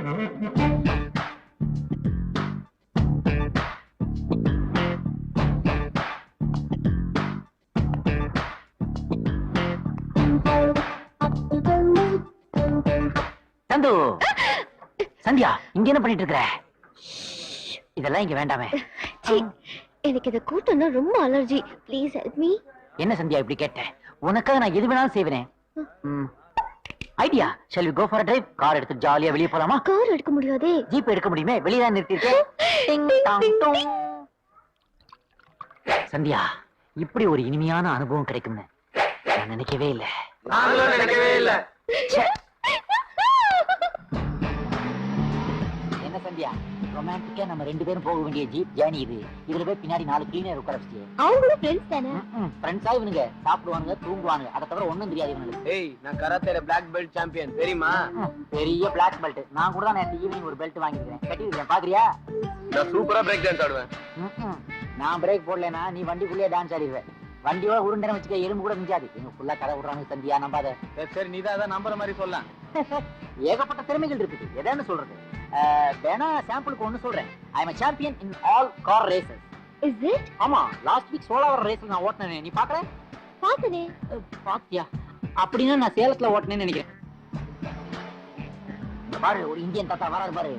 சந்து, சந்தியா இங்க என்ன பண்ணிட்டு இருக்கிற? இதெல்லாம் இங்க வேண்டாமே. எனக்கு இத கூட்டம்னா ரொம்ப அலர்ஜி. Please help me. என்ன சந்தியா இப்படி கேட்ட? உனக்காக நான் எது வேணாலும் செய்வேனே. Idea, shall we go for a drive? Car எடுத்து ஜாலியா வெளிய போலாமா? கார் எடுக்க முடியாதே. ஜீப் எடுக்க முடியுமே, வெளிய தான் நிறுத்திருக்கேன். சந்தியா, இப்படி ஒரு இனிமையான அனுபவம் கிடைக்கும்னு நான் நினைக்கவே இல்ல. என்ன சந்தியா, ரொமான்டிக்கா நம்ம 2 பேரும் போக வேண்டிய ஜீப் ஜேர்னி இது. இதுல போய் பின்னாடி 4 கிளீனர் உட்கார வச்சியே. அவங்களும் ஃப்ரெண்ட்ஸ் தானே? ஃப்ரெண்ட்ஸா இவனுங்க? சாப்பிடுவானுங்க, தூங்குவானுங்க, அதை தவிர ஒண்ணும் தெரியாது இவனுக்கு. ஏய், நான் கராத்தேல பிளாக் பெல்ட் சாம்பியன் தெரியுமா? பெரிய பிளாக் பெல்ட். நான் கூட தான் நேத்து ஈவினிங் ஒரு பெல்ட் வாங்கிருக்கேன், கட்டிருக்கேன், பாக்குறியா? நான் சூப்பரா பிரேக் டான்ஸ் ஆடுவேன். நான் பிரேக் போடலனா நீ வண்டிக்குள்ளே டான்ஸ் ஆடிடுவேன். வண்டியோட உருண்டனை வச்சுக்க, எறும்பு கூட மிஞ்சாது. இவங்க ஃபுல்லா கடை விடுறாங்க சந்தியா, நம்பாத. சரி, நீ தான் நம்புற மாதிரி சொல்லலாம். ஏகப்பட்ட திறமைகள் இருக்குது, எதான்னு சொல்றது? வேணா சாம்பிளுக்கு ஒண்ணு சொல்றேன். ஐ அம் a champion in all car races. Is it? ஆமா, லாஸ்ட் வீக் சோலாவர் ரேஸ்ல நான் ஓட்டுனேனே, நீ பாக்கற? பாத்தனே. பாத்தியா? அப்படினா நான் சேலத்துல ஓட்டுனேன்னு நினைக்கிறேன். பாரு, ஒரு இந்தியன் தாத்தா வராரு பாரு.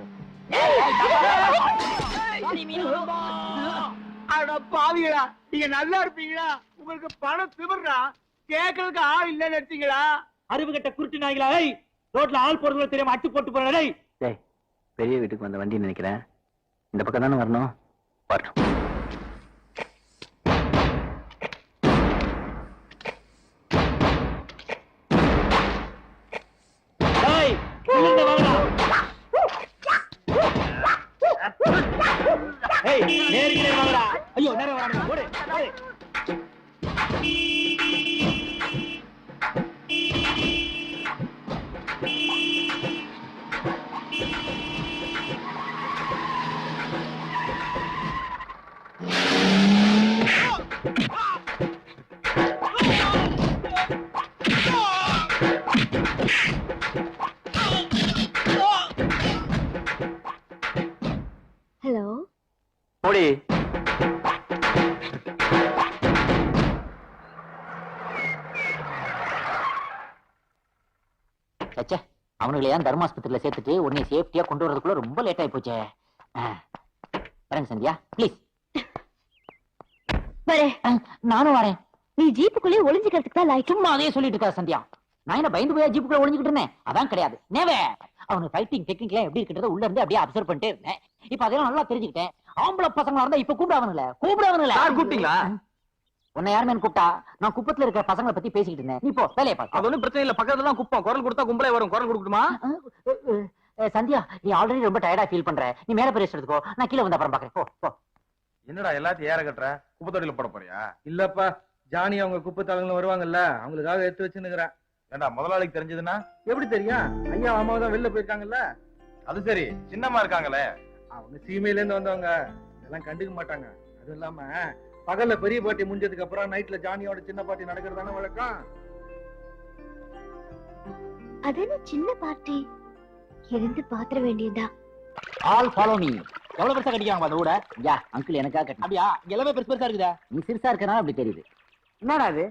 அட பாவிகளா, நீங்க நல்லா இருப்பீங்களா? உங்களுக்கு பணம் திமிர்றா, கேட்கறதுக்கு ஆள் இல்ல நினைச்சீங்களா? அறிவு கட்ட குருட்டு நாய்களா? ரோட்ல ஆள் போடுறது தெரியாம அட்டு போட்டு போறே. பெரிய வீட்டுக்கு வந்த வண்டி நினைக்கிறேன். இந்த பக்கம் தானே வரணும். வரணும். ஐயோ, நேரம் வாடா, ஓடு ஓடு. ஹலோ. ஓடி. சச்சே, அவனுங்களை ஏன் தர்மாஸ்பத்திரியில சேர்த்துட்டு உன்னை சேஃப்டியா கொண்டு வரதுக்குள்ள ரொம்ப லேட் ஆகி போச்சே. வரேன் சந்தியா, ப்ளீஸ். வரேன். நானும் வரேன். நீ ஜீப்புக்குள்ளே ஒளிஞ்சுக்கிறதுக்கு தான் லாய்க்கு. சும்மா அதே சொல்லிட்டு இருக்கா சந்தியா. நான் என்ன பயந்து போய் ஜீப்புக்குள்ள ஒளிஞ்சுக்கிட்டு இருந்தேன்? அதான் கிடையாது. நேவே அவனு ஃபைட்டிங் டெக்னிக்லாம் எப்படி இருக்கிறத உள்ள இருந்து அப்படியே அப்சர்வ் பண்ணிட்டே இருந்தேன். இப்ப அதெல்லாம் நல்லா தெரிஞ்சுக்கிட்டேன். ஆம்பளை பசங்களா இருந்தா இப்ப கூப்பிடாவனுங்களே. யார் கூப்பிட்டீங்களா? உன்னை யாருமே கூப்பிட்டா? நான் குப்பத்துல இருக்கிற பசங்களை பத்தி பேசிக்கிட்டு இருந்தேன். நீ போ, வேலையை பாரு. அது ஒண்ணும் பிரச்சனை இல்ல, பக்கத்துல தான் குப்பம். குரல் கொடுத்தா கும்பலே வரும். குரல் கொடுக்கணுமா? சந்தியா, நீ ஆல்ரெடி ரொம்ப டயர்டா ஃபீல் பண்ற. நீ மேல போய் ரெஸ்ட் எடுத்துக்கோ, நான் கீழே வந்து அப்புறம் பாக்குறேன். போ போ. என்னடா எல்லாத்தையும் ஏற கட்டுற? குப்பை தொட்டில போட போறியா? இல்லப்பா, ஜானி அவங்க குப்பை தலங்களும் வருவாங்கல்ல, அவங்களுக்காக எடுத்து வச்சுன்னுக்குறேன். ஏண்டா முதலாளிக்கு தெரிஞ்சதுன்னா? எப்படி தெரியும்? ஐயா அம்மாவை தான் வெளில போயிருக்காங்கல்ல. அது சரி, சின்னம்மா இருக்காங்களே, அவங்க சீமையில இருந்து வந்தவங்க, இதெல்லாம் கண்டுக்க மாட்டாங்க. அது இல்லாம பகல்ல பெரிய பாட்டி முடிஞ்சதுக்கு அப்புறம் நைட்ல ஜானியோட சின்ன பாட்டி நடக்கிறதான வழக்கம். அது என்ன சின்ன பார்ட்டி? இருந்து பாத்திர வேண்டியதா? All follow me. எவ்வளவு பெருசா கட்டிக்காங்க அந்த ஊட? யா அங்கிள் எனக்காக கட்டி. அப்படியா? எல்லாமே பெருசு பெருசா இருக்குதா? நீ சிறுசா இருக்கனால அப்படி தெரியுது. என்னடா அது?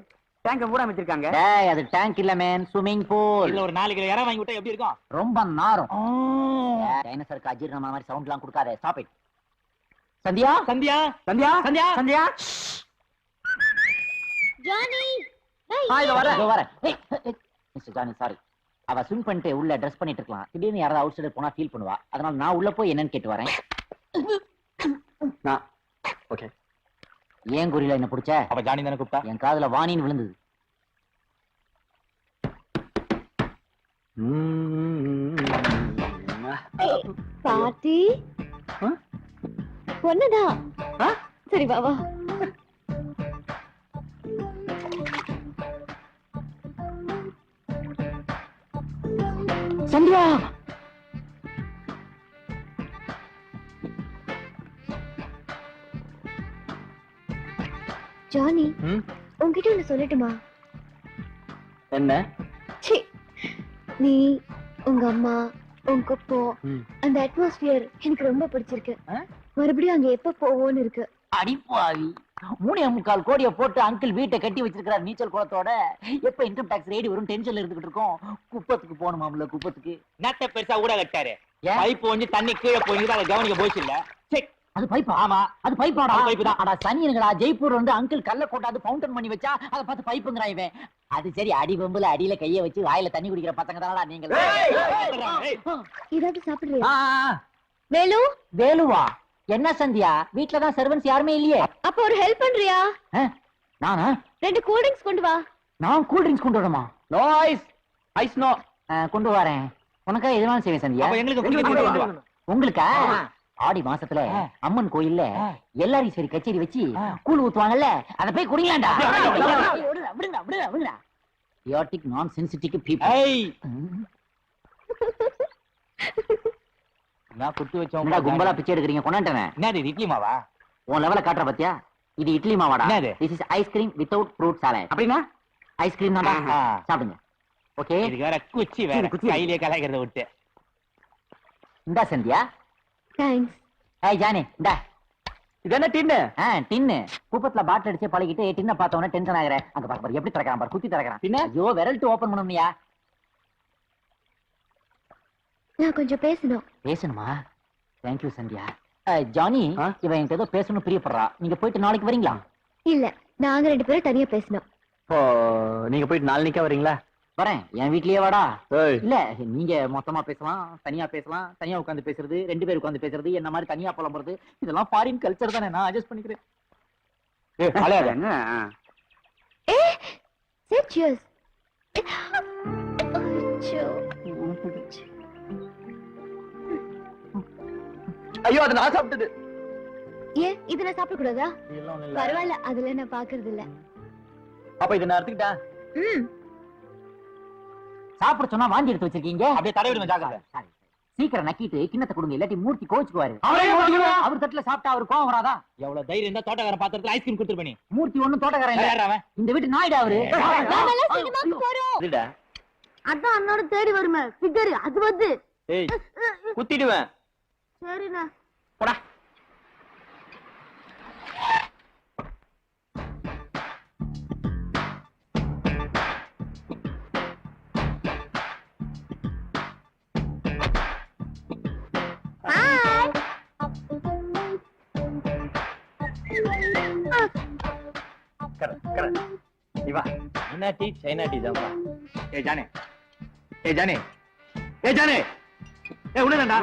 டேங்க மூட வச்சிருக்காங்க. டேய், அது டேங்க் இல்ல மேன், ஸ்விமிங் பூல். இல்ல ஒரு 4 கிலோ இறை வாங்கி விட்டா எப்படி இருக்கும்? ரொம்ப நாரும். டைனோசருக்கு அஜீரணமா மாதிரி சவுண்ட்லாம் கொடுக்காத. Stop it. Sandhya, Sandhya, Sandhya, Sandhya, Sandhya. Johnny, இதோ வரேன். ஏய், மிஸ்டர் ஜானி, சாரி. அவ ஸ்விம் பண்ணிட்டு உள்ள ட்ரெஸ் பண்ணிட்டு இருக்கலாம். திடீர்னு யாராவது அவுட் சைடர் போனா ஃபீல் பண்ணுவா. அதனால நான் உள்ள போய் என்னன்னு கேட்டு வரேன். நான் ஓகே. ஏன் குறியில என்ன பிடிச்ச? அப்ப ஜானி தானே கூப்பிட்டா? என் காதுல வாணின்னு விழுந்தது. பார்ட்டி ஒண்ணுதா? சரி வா வா. சந்தியா, ஜானி, உன்கிட்ட ஒண்ணு சொல்லட்டுமா? என்ன? சி, நீ, உங்க அம்மா, உன் குப்பம் அந்த அட்மாஸ்பியர் எனக்கு ரொம்ப பிடிச்சிருக்கு. மறுபடியும் அங்க எப்ப போவோம்னு இருக்கு. அடிப்பாவி 3.25 கோடியை போட்டு அங்கிள் வீட்டை கட்டி வச்சிருக்கிறார் நீச்சல் குளத்தோட. எப்ப இன்கம் டாக்ஸ் ரெடி வரும் டென்ஷன்ல இருந்துகிட்டு இருக்கோம். குப்பத்துக்கு போகணுமாம்ல, குப்பத்துக்கு. நட்ட பெருசா கூட கட்டாரு. பைப் ஒண்ணு தண்ணி கீழே போய் அதை கவனிக்க போச்சு இல்ல. அது பைப்பா? ஆமா, அது பைப்பாடா. பைப்பு தான். அடா சனியனுங்களா, ஜெய்ப்பூர் வந்து அங்கிள் கல்ல கொண்டாந்து ஃபவுண்டன் பண்ணி வச்சா அதை பார்த்து பைப்புங்கிறா இவன். அது சரி, அடி பம்புல அடியில கைய வச்சு வாயில தண்ணி குடிக்கிற பசங்க தானடா நீங்க. ஏதாவது சாப்பிடுறியா? ஆ, வேலு, வேலுவா? என்ன சந்தியா, வீட்லதான் சர்வன்ஸ் யாருமே இல்லையே. அப்ப ஒரு ஹெல்ப் பண்றியா? நானா? 2 கூல் ட்ரிங்க்ஸ் கொண்டு வா. நான் கூல் ட்ரிங்க்ஸ் கொண்டு வரணுமா? No ice. Ice no. கொண்டு வரேன். உனக்கா எதுனாலும் செய்வேன் சந்தியா. அப்ப எங்களுக்கு உங்களுக்கா? ஆடி மாசத்துல அம்மன் கோயில்ல எல்லாரும் சரி கச்சேரி வச்சு கூழ் ஊத்துவாங்கல்ல, அத போய் குடிங்களாண்டா. Chaotic, non-sensitive people. நான் குத்து என்னடா வச்சோம் கும்பலா பிச்சை எடுக்கிறீங்க? கொண்டாட்டேன். என்னது இது இட்லி மாவா? உன் லெவல காட்டுற பாத்தியா? இது இட்லி மாவாடா. என்னது? This is ice cream without fruit salad. அப்படின்னா ஐஸ்கிரீம் தான். சாப்பிடுங்க. ஓகே. இதுக்கு வேற குச்சி வேற கையிலே கலாய்க்கிறத விட்டு. இந்தா சந்தியா. தேங்க்ஸ். ஏய் ஜானி, இந்தா. இது என்ன டின்னு? டின்னு. கூப்பத்துல பாட்டில் அடிச்சு பழகிட்டு டின்ன பார்த்தவன டென்ஷன் ஆகுறேன். அங்க பாரு எப்படி திறக்கிறான் பாரு, குத்தி திறக்கிறான். பின்ன? ஐயோ, விரல்ட்டு ஓபன் பண்ணணும்யா. நான் கொஞ்சம் பேசணும். பேசணுமா? தேங்க்யூ சந்தியா. ஜானி, இவன் என்கிட்ட ஏதோ பேசணும் பிரியப்படுறா. நீங்க போயிட்டு நாளைக்கு வரீங்களா? இல்ல, நாங்க 2 பேரும் தனியா பேசணும். நீங்க போயிட்டு நாளைக்கா வரீங்களா? வரேன். என் வீட்லயே வாடா. இல்ல, நீங்க மொத்தமா பேசலாம், தனியா பேசலாம். தனியா உட்கார்ந்து பேசுறது, 2 பேர் உட்கார்ந்து பேசுறது, என்ன மாதிரி தனியா புலம்புறது, இதெல்லாம் ஃபாரின் கல்ச்சர் தானே. நான் அட்ஜஸ்ட் பண்ணிக்கிறேன். Say cheers. ஐயோ, அது நான் சாப்பிட்டது. ஏன் இது நான் சாப்பிட கூடாதா? பரவாயில்ல, அதுல நான் பாக்குறது இல்ல. அப்ப இத நான் எடுத்துக்கிட்டா சாப்பிட சொன்னா வாந்தி எடுத்து வச்சிருக்கீங்க. அப்படியே தடவிடுங்க ஜாக்கிரதை. சீக்கிரம் நக்கிட்டு கிண்ணத்தை கொடுங்க, இல்லாட்டி மூர்த்தி கோச்சுக்குவாரு. அவர் தட்டுல சாப்பிட்டா அவர் கோவம் வராதா? எவ்வளவு தைரியம் இருந்தா தோட்டக்கார பாத்திரத்துல ஐஸ்கிரீம் கொடுத்துரு பண்ணி. மூர்த்தி ஒண்ணும் தோட்டக்காரன் இல்ல, இந்த வீட்டு நாயுடு அவரு. நாமெல்லாம் சினிமாக்கு போறோம். அதான் அண்ணோட தேடி வருமே ஃபிகர், அது வந்து. ஏய், குத்திடுவேன். சரிண்ணா. போடா. என்ன டீ? சைனா டீ தான். ஏ ஜானே, ஏ ஜானே, ஏ ஜானே, ஏ உனடா.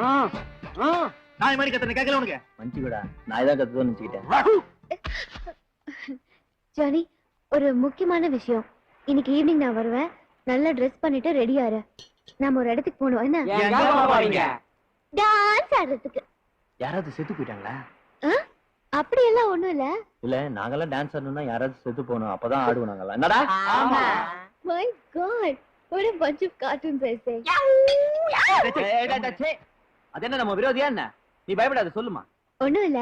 நான் மாதிரி கத்துறேன், கேட்கல உனக்கு? மஞ்சிடா, நான் தான் கத்துதோன்னு நினைச்சுக்கிட்டேன். ஜானி, ஒரு முக்கியமான விஷயம். இன்னைக்கு ஈவினிங் நான் வருவேன். நல்லா ட்ரெஸ் பண்ணிட்டு ரெடி ஆறு. நாம ஒரு இடத்துக்கு போகணும். என்ன? டான்ஸ் ஆடுறதுக்கு. யாராவது செத்து போயிட்டாங்களா? அப்படி எல்லாம் ஒண்ணும் இல்ல. இல்ல, நாங்கெல்லாம் டான்ஸ் ஆடணும்னா யாராவது செத்து போகணும், அப்பதான் ஆடுவோம் நாங்கெல்லாம். என்னடா? My God, what a bunch of cartoons I say. அது என்ன, நம்ம விரோதியா என்ன? நீ பயப்படாத, சொல்லுமா. ஒண்ணும் இல்ல,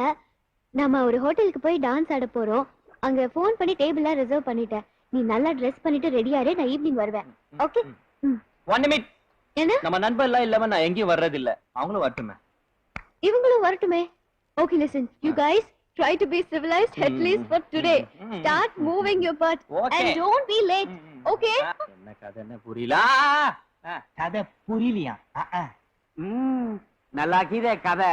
நாம ஒரு ஹோட்டலுக்கு போய் டான்ஸ் ஆட போறோம். அங்க போன் பண்ணி டேபிள்லாம் ரிசர்வ் பண்ணிட்டேன். நீ நல்லா ட்ரெஸ் பண்ணிட்டு ரெடியாரு, நான் ஈவினிங் வருவேன். ஓகே? 1 நிமிட். என்ன? நம்ம நண்பர் எல்லாம் இல்லாம நான் எங்கேயும் வர்றது இல்ல. அவங்களும் வரட்டுமே. இவங்களும் வரட்டுமே. Okay, listen, you guys try to be civilized at least for today. Start moving your butt and don't be late. Okay? என்ன கதை என்ன புரியல? கதை புரியலையா? நல்லா கீதே கதை.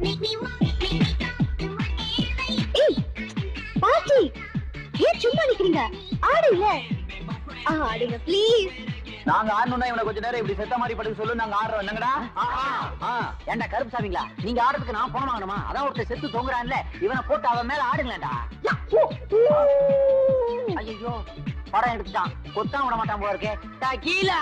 ஏய் பாட்டி ஏன் சும்மா நிக்கிறீங்க ஆடுங்க ஆடுங்க ப்ளீஸ் நாங்க ஆடணும்னா இவனை கொஞ்ச நேரம் இப்படி செத்த மாதிரி படுக்க சொல்லு, நாங்க ஆடுறோம். என்னங்கடா ஏண்டா கருப்பு சாமிங்களா, நீங்க ஆடுறதுக்கு நான் பணம் வாங்கணுமா? அதான் ஒருத்தர் செத்து தொங்குறான்ல, இவனை போட்டு அவன் மேல ஆடுங்களேன்டா. ஐயோ படம் எடுத்துட்டான், கொத்தான் விட மாட்டான் போல இருக்கே. டகீலா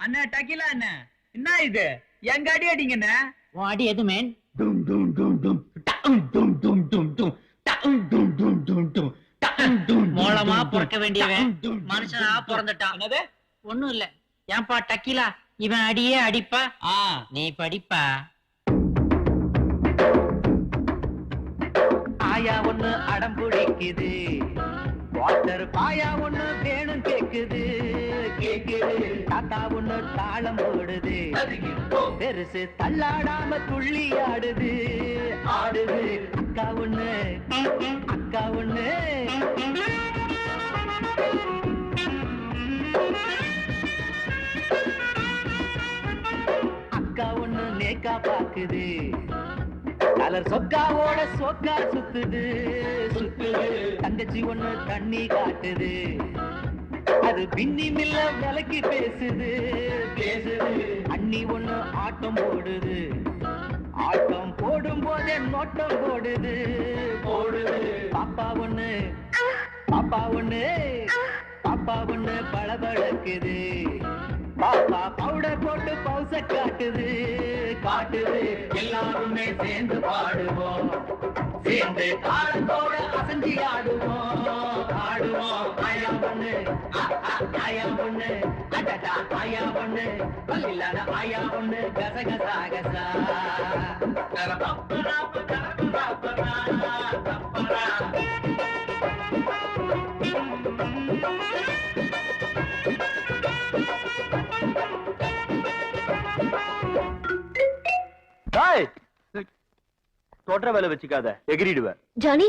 அண்ணா டக்கிலா அண்ணா, என்ன இது எங்க அடி அடிங்கண்ணா? உன் அடி எது மேன்? மூலமா பிறக்க வேண்டியவன் மனுஷனா பிறந்துட்டான். ஒண்ணும் இல்ல. ஏன்பா டக்கிலா, இவன் அடியே அடிப்பா, நீ படிப்பா. ஆயா ஒண்ணு அடம் பிடிக்குது, வாட்டர் பாயா ஒண்ணு வேணும் கேக்குது, தாத்தா ஒண்ணு தாளம் போடுது, பெருசு தள்ளாடாம துள்ளி ஆடுது, அக்கா ஒண்ணு அக்கா ஒண்ணு நேக்கா பாக்குது, கலர் சொக்காவோட சொக்கா சுத்துது, தங்கச்சி ஒண்ணு தண்ணி காட்டுது, அது பின்னி மில்ல விலக்கி பேசுது, அண்ணி ஒண்ணு ஆட்டம் போடுது, ஆட்டம் போடும் போதே நோட்டம் போடுது, பாப்பா ஒண்ணு பளபளக்குது, பாப்பா பவுடர் போட்டு பவுச காட்டுது, எல்லாருமே சேர்ந்து பாடுவோம், சேர்ந்து தாளத்தோட அசஞ்சி ஆடுவோம், ஆயா பொண்ணு அடடா, ஆயா பொண்ணு பல்லில்லாத ஆயா பொண்ணு கசகசா கசா தொற்ற வேலை வச்சுக்காத, எகிரிடுவ. ஜானி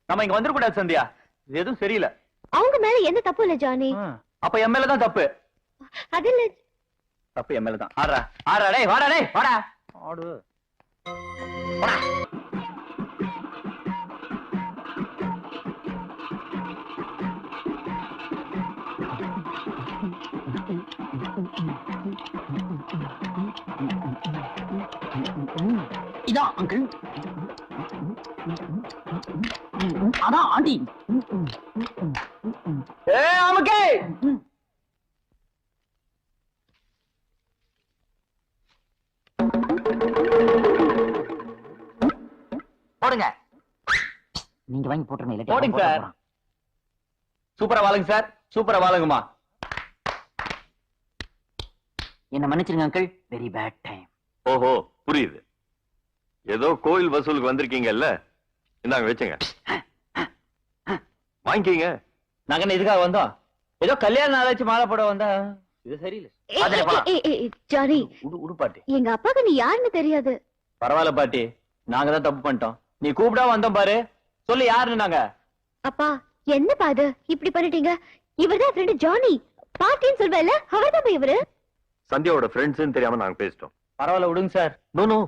நம்ம இங்க வந்துடக்கூடாது சந்தியா, எதுவும் சரியில்லை. அவங்க மேல எந்த தப்பு இல்ல ஜானி. அப்ப என் மேலதான் தப்பு. அது இல்ல, தப்பு என் மேலதான். ஆடுறா டேய், வாடா டேய், வாடா ஆடு. இதான் அங்கிள், அதான் ஆண்டி. அமுக்கே போடுங்க, நீங்க வாங்கி போட்டுருங்க. இல்ல போடுங்க சார். சூப்பரா வாழுங்க சார், சூப்பரா வாழுங்கம்மா. என்ன மன்னிச்சிருங்க அங்கிள், வெரி பேட் டைம். ஓஹோ புரியுது. ஏதோ கோயில் வசூலுக்கு வந்திருக்கீங்கல்ல, இந்தாங்க வச்சுங்க, வாங்கிக்கீங்க. நாங்க என்ன இதுக்காக வந்தோம்? ஏதோ கல்யாண நாளாச்சு மாலை போட வந்தா. இது சரியில்லை. ஜானி உடுப்பாட்டி, எங்க அப்பாக்கு நீ யாருன்னு தெரியாது. பரவாயில்ல பாட்டி, நாங்க தான் தப்பு பண்ணிட்டோம். நீ கூப்பிடா வந்தோம் பாரு, சொல்லு யாருன்னு. நாங்க அப்பா என்னப்பா இது இப்படி பண்ணிட்டீங்க? இவர்தான் ஃப்ரெண்ட் ஜானி, பாட்டின்னு சொல்வேல, அவர்தான் போய் இவரு. சந்தியாவோட ஃப்ரெண்ட்ஸ்னு தெரியாம நாங்க பேசிட்டோம். பரவாயில்ல விடுங்க சார். நோ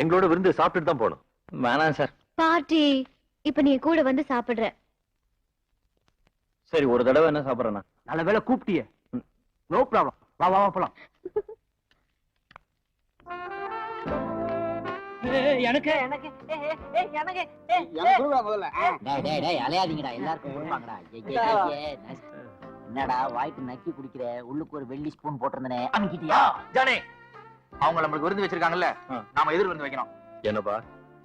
எங்களோட விருந்து சாப்பிட்டுட்டு தான் போனோம். வேணாம் சார். பாட்டி இப்ப நீ கூட வந்து சாப்பிடுற. சரி ஒரு தடவை என்ன சாப்பிடுறேன்னா. நல்ல வேளை கூப்பிட்டியே, நோ ப்ராப்ளம். வா வா போலாம். எனக்கு அலையாதீங்கடா, எல்லாருக்கும் கொடுப்பாங்கடா. என்னடா வாய்க்கு நக்கி குடிக்கிற, உள்ளுக்கு ஒரு வெள்ளி ஸ்பூன் போட்டிருந்தனே அமுக்கிட்டியா? ஜானே, அவங்க நம்மளுக்கு விருந்து வச்சிருக்காங்கல்ல, நாம எதிர் விருந்து வைக்கணும். என்னப்பா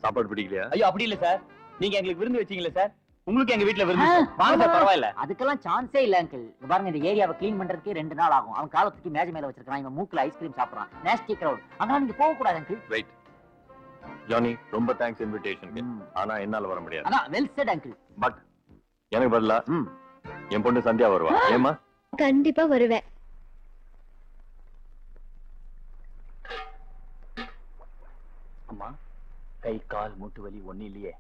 சாப்பாடு பிடிக்கலையா? ஐயோ அப்படி இல்ல சார், நீங்க எங்களுக்கு விருந்து வச்சீங்களே சார், உங்களுக்கு எங்க வீட்டுல விருந்து வாங்க சார். பரவாயில்ல, அதுக்கெல்லாம் சான்ஸே இல்ல அங்கிள். பாருங்க, இந்த ஏரியாவை கிளீன் பண்றதுக்கு 2 நாள் ஆகும். அவன் காலை தூக்கி மேஜை மேல வச்சிருக்கான், இவன் மூக்குல ஐஸ்கிரீம் சாப்பிடுறான். Nasty crowd. அதனால நீங்க போக கூடாது அங்கிள். ரைட் ஜானி, ரொம்ப தேங்க்ஸ் இன்விடேஷனுக்கு. ஆனா என்னால வர முடியாது. அதான் வெல் செட் அங்கிள். பட் எனக்கு பதிலா என் பொண்ணு சந்தியா வருவா. ஏமா? கண்டிப்பா வருவேன். அம்மா கை கால் மூட்டு வலி ஒண்ணு இல்லையே.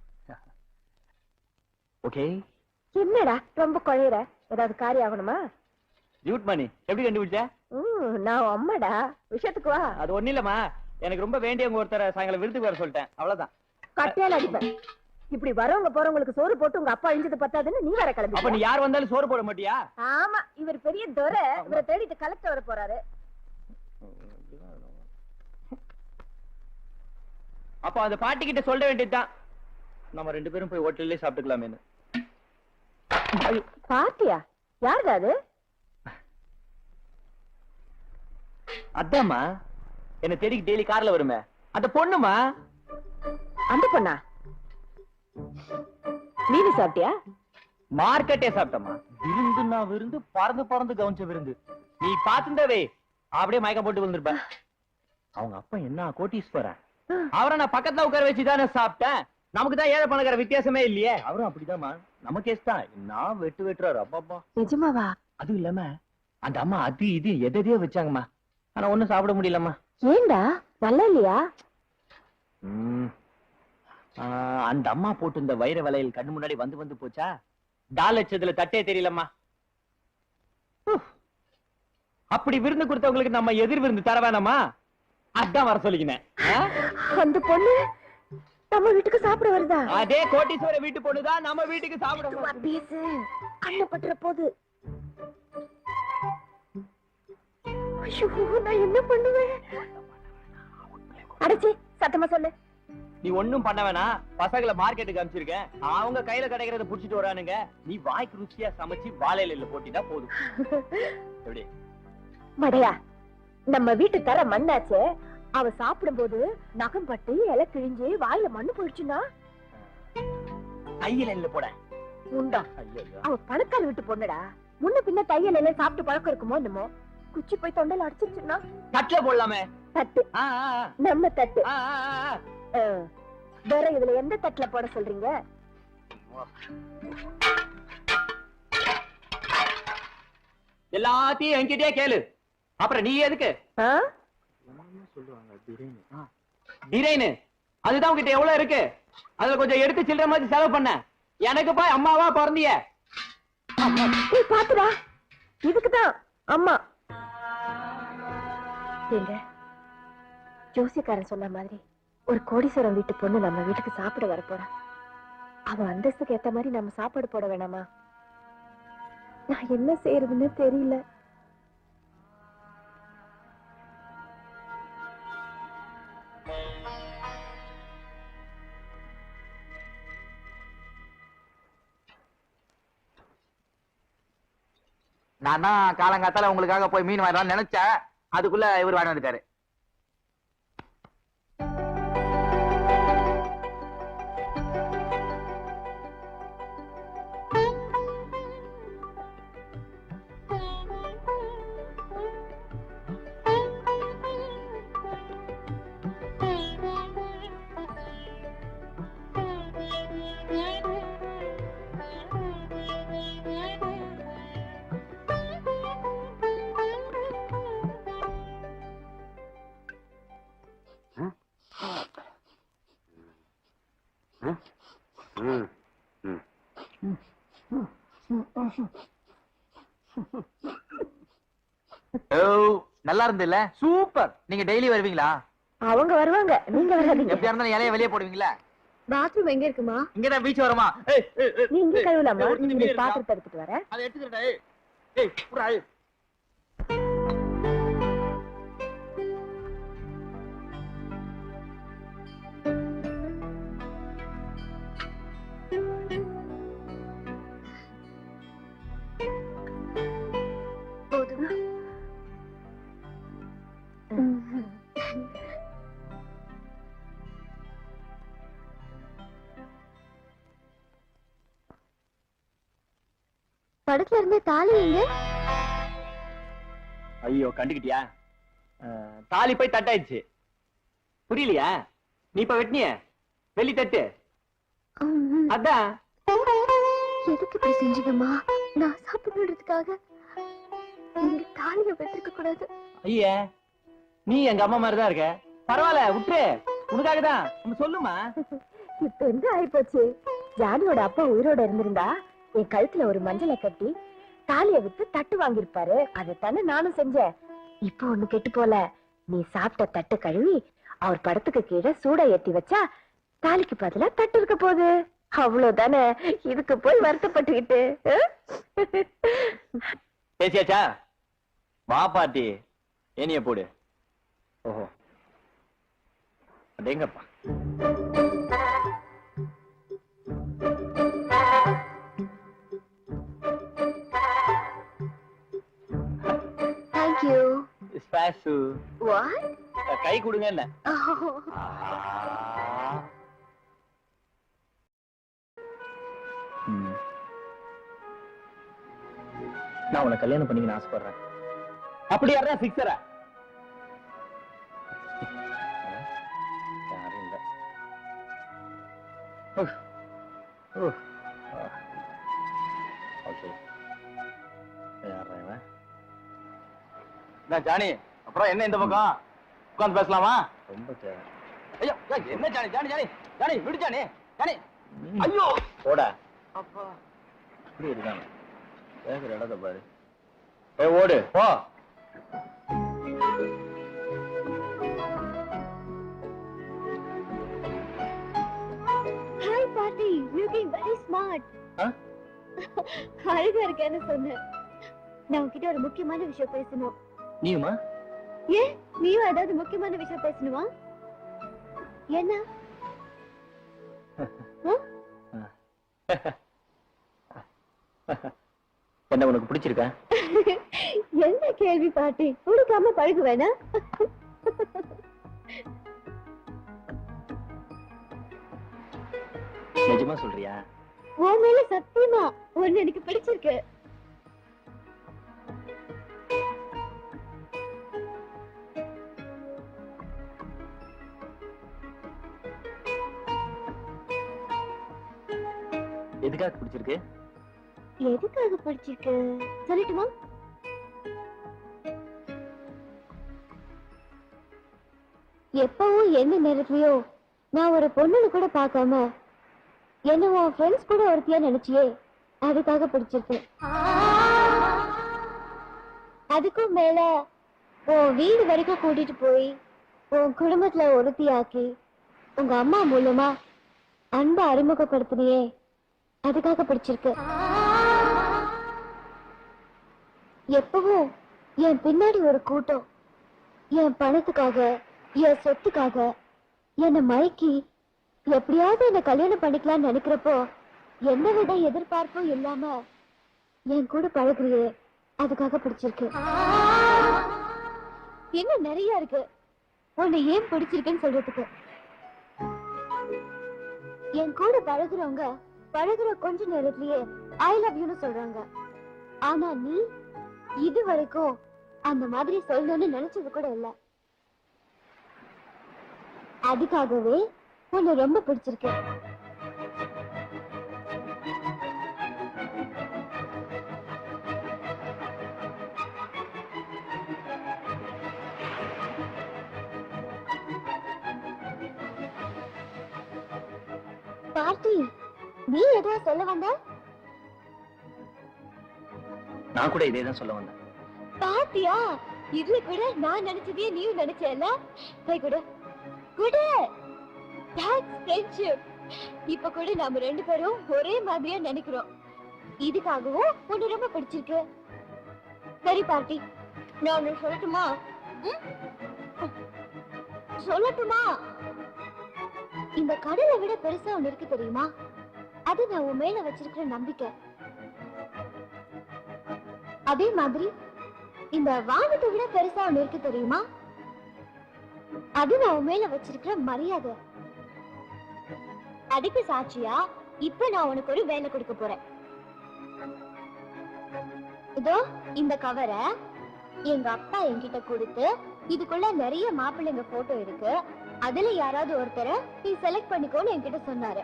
ஓகே. என்னடா ரொம்ப குழையிற? ஏதாவது காரியம் ஆகணுமா? ஜூட் மணி எப்படி கண்டுபிடிச்ச? நான் அம்மாடா, விஷயத்துக்கு வா. அது ஒண்ணு இல்லம்மா, எனக்கு ரொம்ப வேண்டியவங்க ஒருத்தர சாயங்காலம் விருதுக்கு வர சொல்லிட்டேன், அவ்வளவுதான். கட்டையால அடிப்பேன். இப்படி வரவங்க போறவங்களுக்கு சோறு போட்டு உங்க அப்பா அழிஞ்சது பத்தாதுன்னு நீ வர கிளம்பி. அப்ப நீ யார் வந்தாலும் சோறு போட மாட்டியா? ஆமா, இவர் பெரிய துரை, இவரை தேடிட்டு கலெக்டர் வர போறாரு. அப்ப அந்த பாட்டி கிட்ட சொல்ல வேண்டியதுதான், நம்ம 2 பேரும் போய் ஹோட்டல்லே சாப்பிட்டுக்கலாமேன்னு. பாட்டியா? யாருடா அது? அதாம்மா, என்ன தேடிக்கு டெய்லி கார்ல வருமே அந்த பொண்ணுமா. அந்த பொண்ணா? நீனு சாப்பிட்டியா? மார்க்கெட்டே சாப்பிட்டமா. விருந்துன்னா விருந்து, பறந்து பறந்து கவனிச்ச விருந்து. நீ பாத்துந்தவே அப்படியே மயக்கம் போட்டு விழுந்திருப்ப. அவங்க அப்பா என்ன கோட்டீஸ்வரன், அவரை நான் பக்கத்துல உட்கார வச்சுதானே சாப்பிட்டேன். நமக்கு தான் ஏழை பணக்கார வித்தியாசமே இல்லையே. அவரும் அப்படிதாம்மா, நம்ம கேஸ் தான். நான் வெட்டுறாரு. அப்பா நிஜமாவா? அதுவும் இல்லாம அந்த அம்மா அது இது எதையோ வச்சாங்கம்மா, ஆனா ஒண்ணும் சாப்பிட முடியலம்மா. ஏண்டா, நல்லா இல்லையா? அந்த அம்மா போட்டு இந்த வைர வளையல் கண்ணு முன்னாடி வந்து வந்து போச்சா, டால் வச்சதுல தட்டே தெரியலம்மா. அப்படி விருந்து கொடுத்தவங்களுக்கு நம்ம எதிர் விருந்து தர வேணாமா? அதான் வர சொல்லிக்கினேன். அந்த பொண்ணு நம்ம வீட்டுக்கு சாப்பிட வருதா? அதே கோட்டீஸ்வர வீட்டு பொண்ணுதான் நம்ம வீட்டுக்கு சாப்பிட. பேசு, கண்ணு பட்டுற போது. ஐயோ, நான் என்ன பண்ணுவேன்? அடச்சி, சத்தமா சொல்லு. நீ ஒண்ணும் பண்ண வேணாம், பசங்களை மார்க்கெட்டுக்கு அனுப்பிச்சிருக்கேன், அவங்க கையில கிடைக்கிறத புடிச்சிட்டு வரானுங்க. நீ வாய்க்கு ருச்சியா சமைச்சு வாழையில போட்டினா போதும். எப்படி மடையா, நம்ம வீட்டு தர மண்ணாச்சே, அவ சாப்பிடும் போது நகம் பட்டு இலை கிழிஞ்சு வாயில மண்ணு போயிடுச்சுன்னா கையில இல்ல போட உண்டா? அவ பணக்கார வீட்டு பொண்ணுடா, முன்ன பின்ன தையல் எல்லாம் சாப்பிட்டு பழக்கம் இருக்குமோ என்னமோ. குச்சி போய் தொண்டையில அடிச்சிருச்சுன்னா தட்டுல போடலாமே. தட்டு நம்ம தட்டு. வேற இதுல எந்த தட்டுல போட சொல்றீங்க? எல்லாத்தையும் என்கிட்டயே கேளு, அப்புறம் நீ எதுக்கு டிரைனு? அதுதான் உங்ககிட்ட எவ்வளவு இருக்கு, அதுல கொஞ்சம் எடுத்து சில்லற மாதிரி செலவு பண்ண. எனக்கு போய் அம்மாவா பிறந்திய பாத்துடா, இதுக்குதான் அம்மா இல்ல. ஜோசியக்காரன் சொன்ன மாதிரி ஒரு கோடீஸ்வரம் வீட்டு பொண்ணு நம்ம வீட்டுக்கு சாப்பிட வர போறா. அவ அந்தஸ்துக்கு ஏத்த மாதிரி நம்ம சாப்பாடு போட வேணாமா? நான் என்ன செய்யறதுன்னு தெரியல. நான் தான் காலங்காத்தால உங்களுக்காக போய் மீன் வாங்கலாம்னு நினைச்சேன், அதுக்குள்ள இவர் வாங்கி வந்துட்டாரு. நல்லா இருந்துல்ல? சூப்பர். நீங்க டெய்லி வருவீங்களா? அவங்க வருவாங்க, நீங்க வராதீங்க. எப்படியா இருந்தாலும் இலைய வெளியே போடுவீங்களா? பாத்ரூம் எங்க இருக்குமா? இங்கதான் பீச் வருமா? நீங்க கழுவலாமா? நீங்க பாத்திரத்தை எடுத்துட்டு வர. அதை எடுத்துக்கிறேன். ஏய் புறா. படத்துல இருந்து தாலி எங்க? ஐயோ, கண்டுக்கிட்டியா? தாலி போய் தட்டாயிடுச்சு. புரியலையா? நீ இப்ப வெட்டினிய வெள்ளி தட்டு, அதான். எதுக்கு இப்படி செஞ்சீங்கம்மா? நான் சாப்பிடுறதுக்காக. நீங்க தாலியை வெட்டிருக்க கூடாது. ஐயா, நீ எங்க அம்மா மாதிரிதான் இருக்க. பரவாயில்ல, விட்டுரு. உனக்காகதான் நம்ம சொல்லுமா. இப்ப என்ன ஆயிப்போச்சு, ஜானியோட அப்பா உயிரோட இருந்திருந்தா என் கழுத்துல ஒரு மஞ்சளை கட்டி தாலிய விட்டு தட்டு வாங்கியிருப்பாரு. அதைத்தானே நானும் செஞ்சேன். இப்ப ஒண்ணு கெட்டு போல, நீ சாப்பிட்ட தட்டு கழுவி அவர் படத்துக்கு கீழே சூட ஏத்தி வச்சா தாலிக்கு பதிலா தட்டு இருக்க போகுது. அவ்வளவுதானே, இதுக்கு போய் வருத்தப்பட்டுக்கிட்டு. பேசியாச்சா? வா பாட்டி, ஏனிய போடு. ஓஹோ, அடேங்கப்பா. தேங்க்யூ. ஸ்பாசு. வாட்? கை கொடுங்க என்ன. நான் உன்னை கல்யாணம் பண்ணிக்கணும்னு ஆசைப்படுறேன். அப்படி யாரா சிக்ஸரா? யாரும் இல்ல. ஓகே. ஜானி, அப்புறம் என்ன இந்த பக்கம் உட்கார்ந்து பேசலாமா? ரொம்ப தேவை. ஐயோ என்ன ஜானி, ஜானி ஜானி ஜானி விடு ஜானி, ஜானி. ஐயோ போடா. அப்பா இப்படி இருக்காங்க. கேக்குற இடத்த பாரு. ஏய் ஓடு போ. Hi Party, looking very smart. அழகா இருக்கேன்னு சொன்னேன். நான் உன்கிட்ட ஒரு முக்கியமான விஷயம் பேசணும். நீயுமா? ஏன் நீயும் ஏதாவது முக்கியமான விஷயம் பேசணுமா? என்ன? என்ன உனக்கு பிடிச்சிருக்கா? என்ன கேள்வி பாட்டி, பிடிக்காம பழகு வேணா? நிஜமா சொல்றியா? உன் மேல சத்தியமா ஒன்னு எனக்கு பிடிச்சிருக்கு. எதுக்காக பிடிச்சிருக்கு? எதுக்காக பிடிச்சிருக்கு சொல்லட்டுமா? எப்பவும் என்ன நேரத்துலயோ நான் ஒரு பொண்ணுன்னு கூட பார்க்காம என்ன உன் ஃப்ரெண்ட்ஸ் கூட ஒருத்தியா நினைச்சியே, அதுக்காக பிடிச்சிருக்கு. அதுக்கும் மேல உன் வீடு வரைக்கும் கூட்டிட்டு போய் உன் குடும்பத்துல ஒருத்தியாக்கி உங்க அம்மா மூலமா அன்பை அறிமுகப்படுத்தினியே, அதுக்காக பிடிச்சிருக்கு. எப்பவும் என் பின்னாடி ஒரு கூட்டம் என் பணத்துக்காக என் சொத்துக்காக என்னை மயக்கி எப்படியாவது என்ன கல்யாணம் பண்ணிக்கலாம்னு நினைக்கிறப்போ என்னை விட எதிர்பார்ப்பும் இல்லாம என் கூட பழகுறியே, அதுக்காக பிடிச்சிருக்கு. இன்னும் நிறைய இருக்கு உன்னை ஏன் பிடிச்சிருக்குன்னு சொல்றதுக்கு. என் கூட பழகுறவங்க பழகுற கொஞ்ச நேரத்திலேயே ஐ லவ் யூன்னு சொல்றாங்க. ஆனா நீ இது வரைக்கும் அந்த மாதிரி சொல்லணும்னு நினைச்சது கூட இல்ல. அதுக்காகவே உன்னை ரொம்ப பிடிச்சிருக்கு. பார்ட்டி, நீ எதோ சொல்ல வந்த? நான் கூட இதே தான் சொல்ல வந்தேன். பாத்தியா, இதுல கூட நான் நினைச்சதே நீயும் நினைச்சல. கை கொடு கொடு. That's friendship. இப்ப கூட நாம ரெண்டு பேரும் ஒரே மாதிரியா நினைக்கிறோம். இதுக்காகவும் உன்னை ரொம்ப பிடிச்சிருக்கு. சரி பார்ட்டி, நான் ஒன்னு சொல்லட்டுமா? சொல்லட்டுமா? இந்த கடலை விட பெருசா ஒண்ணு இருக்கு தெரியுமா? அது நான் உன் மேல வச்சிருக்கிற நம்பிக்கை. அதே மாதிரி இந்த வானத்தை விட பெருசா ஒண்ணு இருக்கு தெரியுமா? அது நான் உன் மேல வச்சிருக்கிற மரியாதை. அதுக்கு சாட்சியா இப்ப நான் உனக்கு ஒரு வேலை கொடுக்க போறேன். இதோ இந்த கவரை எங்க அப்பா என்கிட்ட கொடுத்து, இதுக்குள்ள நிறைய மாப்பிள்ளைங்க போட்டோ இருக்கு, அதுல யாராவது ஒருத்தரை நீ செலக்ட் பண்ணிக்கோன்னு என்கிட்ட சொன்னாரு.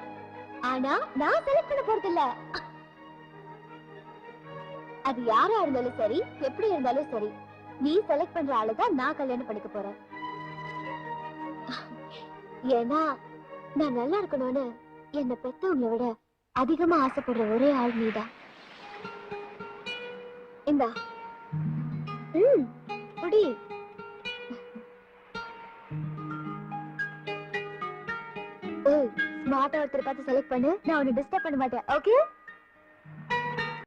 ஆனா நான் செலக்ட் பண்ண போறது இல்ல. அது யாரா இருந்தாலும் சரி, எப்படி இருந்தாலும் சரி, நீ செலக்ட் பண்ற ஆளுதான் நான் கல்யாணம் பண்ணிக்க போறேன். ஏன்னா நான் நல்லா இருக்கணும்னு என்ன பெத்தவங்களை விட அதிகமா ஆசைப்படுற ஒரே ஆள் நீதான். இந்தா குடி. ஸ்மார்ட்டா ஒருத்தர் பார்த்து செலக்ட் பண்ணு, நான் உன்னை டிஸ்டர்ப் பண்ண மாட்டேன். ஓகே?